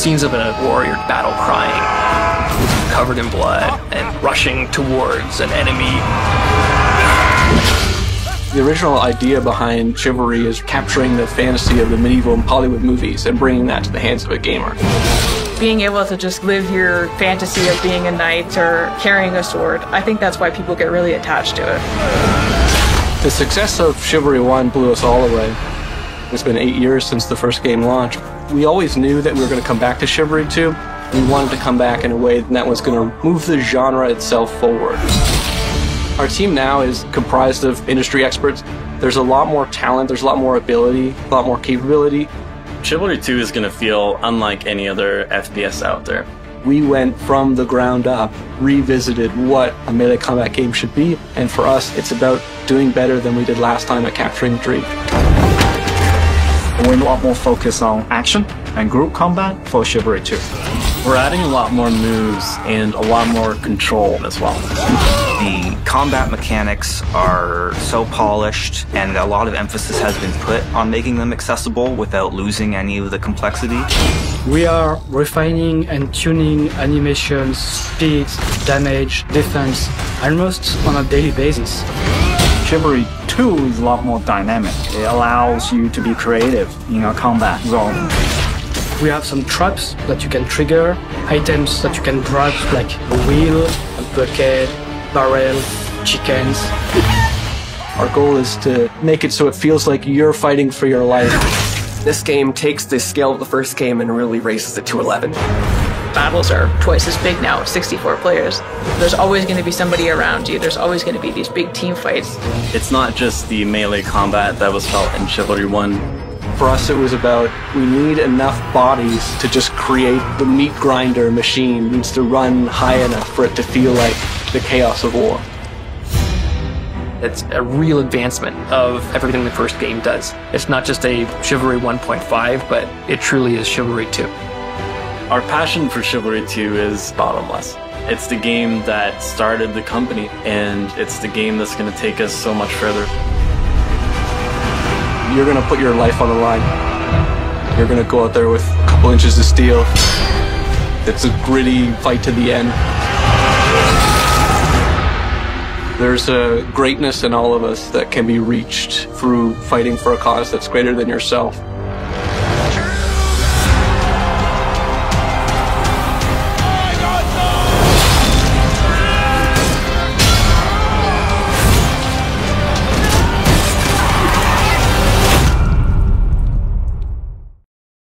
Scenes of a warrior battle crying, covered in blood, and rushing towards an enemy. The original idea behind Chivalry is capturing the fantasy of the medieval Hollywood movies and bringing that to the hands of a gamer. Being able to just live your fantasy of being a knight or carrying a sword, I think that's why people get really attached to it. The success of Chivalry 1 blew us all away. It's been 8 years since the first game launched. We always knew that we were going to come back to Chivalry 2. We wanted to come back in a way that was going to move the genre itself forward. Our team now is comprised of industry experts. There's a lot more talent, there's a lot more ability, a lot more capability. Chivalry 2 is going to feel unlike any other FPS out there. We went from the ground up, revisited what a melee combat game should be, and for us, it's about doing better than we did last time at capturing the dream. We're a lot more focused on action and group combat for Chivalry 2. We're adding a lot more moves and a lot more control as well. The combat mechanics are so polished, and a lot of emphasis has been put on making them accessible without losing any of the complexity. We are refining and tuning animations, speed, damage, defense, almost on a daily basis. Chivalry 2 is a lot more dynamic. It allows you to be creative in a combat zone. We have some traps that you can trigger, items that you can grab like a wheel, a bucket, barrel, chickens. Our goal is to make it so it feels like you're fighting for your life. This game takes the scale of the first game and really raises it to 11. Battles are twice as big now, 64 players. There's always going to be somebody around you. There's always going to be these big team fights. It's not just the melee combat that was felt in Chivalry 1. For us, it was about, we need enough bodies to just create the meat grinder machine. It needs to run high enough for it to feel like the chaos of war. It's a real advancement of everything the first game does. It's not just a Chivalry 1.5, but it truly is Chivalry 2. Our passion for Chivalry 2 is bottomless. It's the game that started the company, and it's the game that's going to take us so much further. You're going to put your life on the line. You're going to go out there with a couple inches of steel. It's a gritty fight to the end. There's a greatness in all of us that can be reached through fighting for a cause that's greater than yourself.